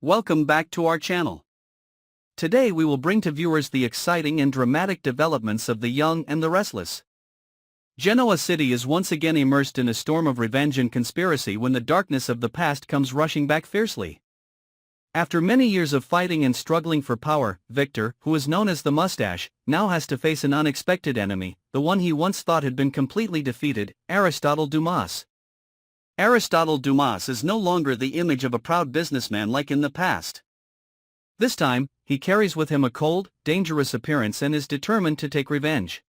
Welcome back to our channel. Today we will bring to viewers the exciting and dramatic developments of The Young and the Restless. Genoa City is once again immersed in a storm of revenge and conspiracy when the darkness of the past comes rushing back fiercely. After many years of fighting and struggling for power, Victor, who is known as the Mustache, now has to face an unexpected enemy, the one he once thought had been completely defeated, Aristotle Dumas. Aristotle Dumas is no longer the image of a proud businessman like in the past. This time, he carries with him a cold, dangerous appearance and is determined to take revenge.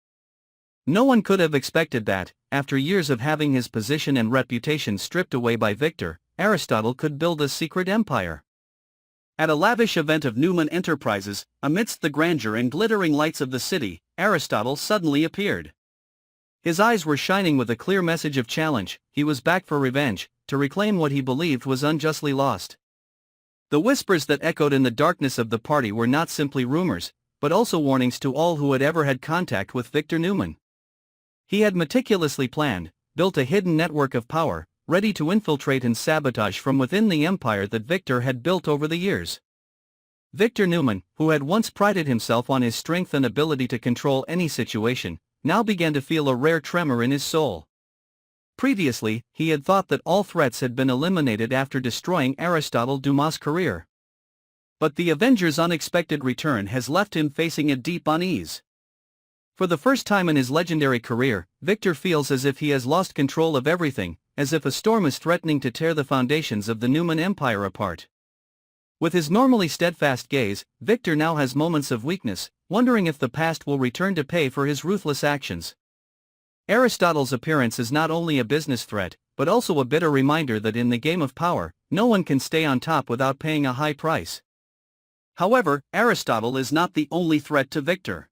No one could have expected that, after years of having his position and reputation stripped away by Victor, Aristotle could build a secret empire. At a lavish event of Newman Enterprises, amidst the grandeur and glittering lights of the city, Aristotle suddenly appeared. His eyes were shining with a clear message of challenge. He was back for revenge, to reclaim what he believed was unjustly lost. The whispers that echoed in the darkness of the party were not simply rumors, but also warnings to all who had ever had contact with Victor Newman. He had meticulously planned, built a hidden network of power, ready to infiltrate and sabotage from within the empire that Victor had built over the years. Victor Newman, who had once prided himself on his strength and ability to control any situation, now began to feel a rare tremor in his soul. Previously, he had thought that all threats had been eliminated after destroying Aristotle Dumas' career. But the Avenger's unexpected return has left him facing a deep unease. For the first time in his legendary career, Victor feels as if he has lost control of everything, as if a storm is threatening to tear the foundations of the Newman Empire apart. With his normally steadfast gaze, Victor now has moments of weakness, wondering if the past will return to pay for his ruthless actions. Aristotle's appearance is not only a business threat, but also a bitter reminder that in the game of power, no one can stay on top without paying a high price. However, Aristotle is not the only threat to Victor.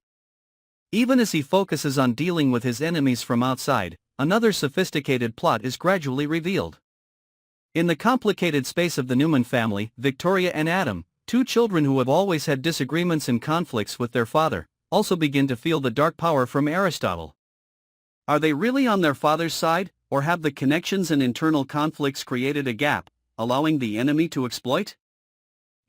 Even as he focuses on dealing with his enemies from outside, another sophisticated plot is gradually revealed. In the complicated space of the Newman family, Victoria and Adam, two children who have always had disagreements and conflicts with their father, also begin to feel the dark power from Aristotle. Are they really on their father's side, or have the connections and internal conflicts created a gap, allowing the enemy to exploit?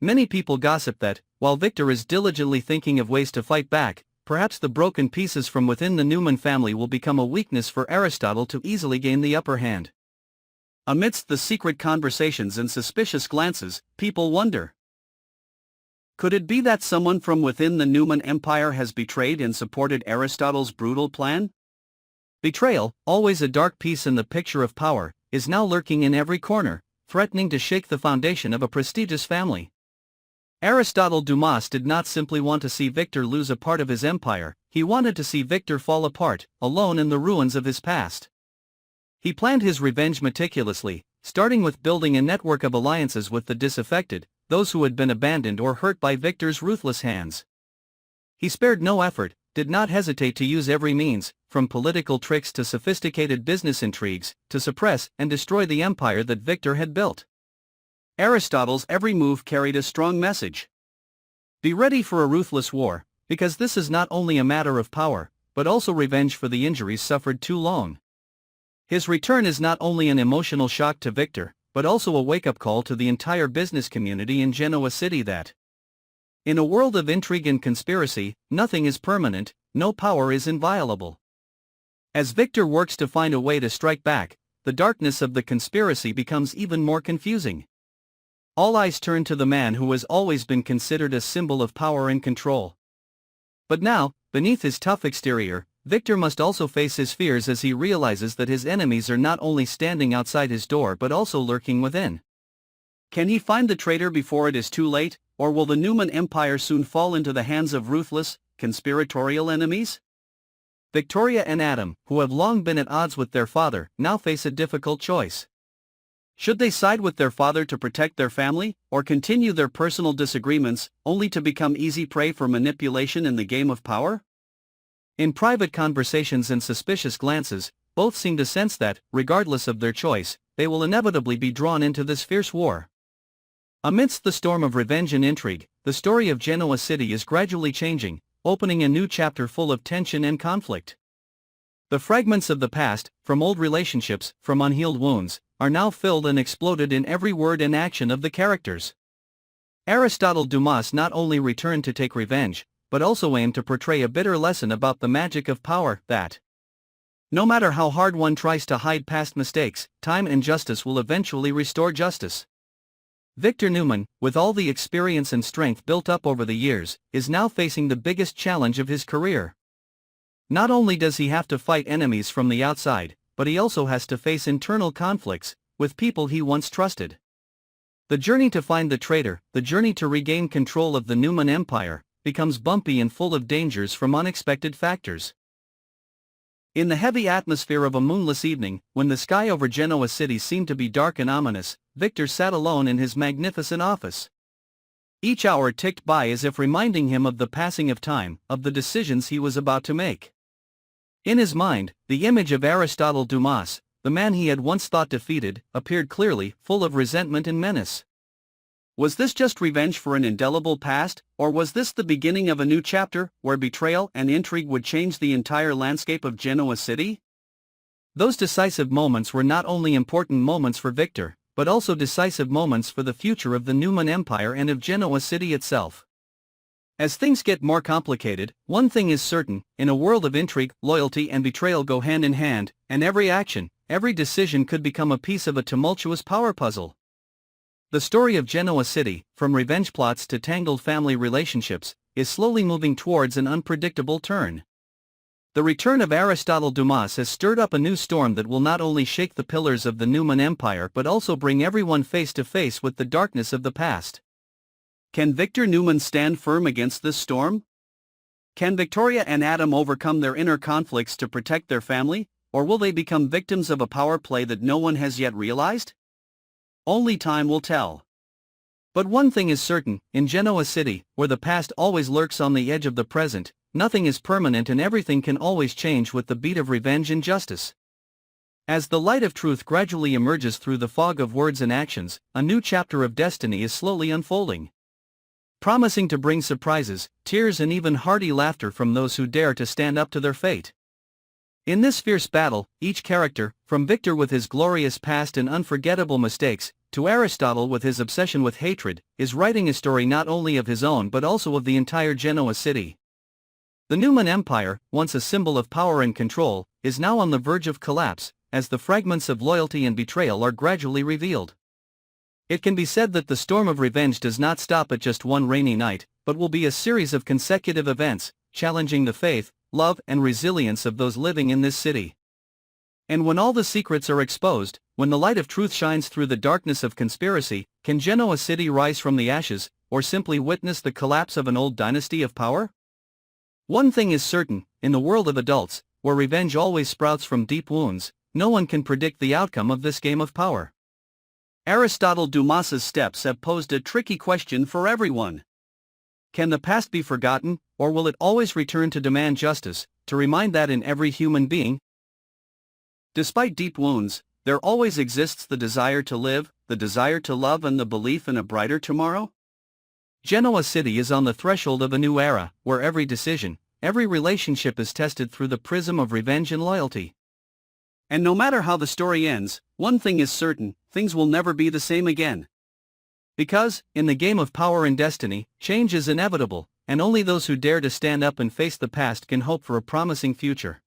Many people gossip that, while Victor is diligently thinking of ways to fight back, perhaps the broken pieces from within the Newman family will become a weakness for Aristotle to easily gain the upper hand. Amidst the secret conversations and suspicious glances, people wonder. Could it be that someone from within the Newman Empire has betrayed and supported Aristotle's brutal plan? Betrayal, always a dark piece in the picture of power, is now lurking in every corner, threatening to shake the foundation of a prestigious family. Aristotle Dumas did not simply want to see Victor lose a part of his empire, he wanted to see Victor fall apart, alone in the ruins of his past. He planned his revenge meticulously, starting with building a network of alliances with the disaffected, those who had been abandoned or hurt by Victor's ruthless hands. He spared no effort, did not hesitate to use every means, from political tricks to sophisticated business intrigues, to suppress and destroy the empire that Victor had built. Aristotle's every move carried a strong message. Be ready for a ruthless war, because this is not only a matter of power, but also revenge for the injuries suffered too long. His return is not only an emotional shock to Victor, but also a wake-up call to the entire business community in Genoa City that, in a world of intrigue and conspiracy, nothing is permanent, no power is inviolable. As Victor works to find a way to strike back, the darkness of the conspiracy becomes even more confusing. All eyes turn to the man who has always been considered a symbol of power and control. But now, beneath his tough exterior, Victor must also face his fears as he realizes that his enemies are not only standing outside his door but also lurking within. Can he find the traitor before it is too late, or will the Newman Empire soon fall into the hands of ruthless, conspiratorial enemies? Victoria and Adam, who have long been at odds with their father, now face a difficult choice. Should they side with their father to protect their family, or continue their personal disagreements, only to become easy prey for manipulation in the game of power? In private conversations and suspicious glances, both seem to sense that, regardless of their choice, they will inevitably be drawn into this fierce war. Amidst the storm of revenge and intrigue, the story of Genoa City is gradually changing, opening a new chapter full of tension and conflict. The fragments of the past, from old relationships, from unhealed wounds, are now filled and exploded in every word and action of the characters. Aristotle Dumas not only returned to take revenge, but also aimed to portray a bitter lesson about the magic of power, that no matter how hard one tries to hide past mistakes, time and justice will eventually restore justice. Victor Newman, with all the experience and strength built up over the years, is now facing the biggest challenge of his career. Not only does he have to fight enemies from the outside, but he also has to face internal conflicts with people he once trusted. The journey to find the traitor, the journey to regain control of the Newman Empire, becomes bumpy and full of dangers from unexpected factors. In the heavy atmosphere of a moonless evening, when the sky over Genoa City seemed to be dark and ominous, Victor sat alone in his magnificent office. Each hour ticked by as if reminding him of the passing of time, of the decisions he was about to make. In his mind, the image of Aristotle Dumas, the man he had once thought defeated, appeared clearly, full of resentment and menace. Was this just revenge for an indelible past, or was this the beginning of a new chapter, where betrayal and intrigue would change the entire landscape of Genoa City? Those decisive moments were not only important moments for Victor, but also decisive moments for the future of the Newman Empire and of Genoa City itself. As things get more complicated, one thing is certain: in a world of intrigue, loyalty and betrayal go hand in hand, and every action, every decision could become a piece of a tumultuous power puzzle. The story of Genoa City, from revenge plots to tangled family relationships, is slowly moving towards an unpredictable turn. The return of Aristotle Dumas has stirred up a new storm that will not only shake the pillars of the Newman Empire but also bring everyone face to face with the darkness of the past. Can Victor Newman stand firm against this storm? Can Victoria and Adam overcome their inner conflicts to protect their family, or will they become victims of a power play that no one has yet realized? Only time will tell. But one thing is certain: in Genoa City, where the past always lurks on the edge of the present, nothing is permanent and everything can always change with the beat of revenge and justice. As the light of truth gradually emerges through the fog of words and actions, a new chapter of destiny is slowly unfolding, promising to bring surprises, tears and even hearty laughter from those who dare to stand up to their fate. In this fierce battle, each character, from Victor with his glorious past and unforgettable mistakes, to Aristotle with his obsession with hatred, is writing a story not only of his own but also of the entire Genoa City. The Newman Empire, once a symbol of power and control, is now on the verge of collapse, as the fragments of loyalty and betrayal are gradually revealed. It can be said that the storm of revenge does not stop at just one rainy night, but will be a series of consecutive events, challenging the faith, love and resilience of those living in this city. And when all the secrets are exposed, when the light of truth shines through the darkness of conspiracy, can Genoa City rise from the ashes, or simply witness the collapse of an old dynasty of power? One thing is certain: in the world of adults, where revenge always sprouts from deep wounds, no one can predict the outcome of this game of power. Aristotle Dumas's steps have posed a tricky question for everyone. Can the past be forgotten, or will it always return to demand justice, to remind that in every human being, despite deep wounds, there always exists the desire to live, the desire to love and the belief in a brighter tomorrow? Genoa City is on the threshold of a new era, where every decision, every relationship is tested through the prism of revenge and loyalty. And no matter how the story ends, one thing is certain: things will never be the same again. Because, in the game of power and destiny, change is inevitable, and only those who dare to stand up and face the past can hope for a promising future.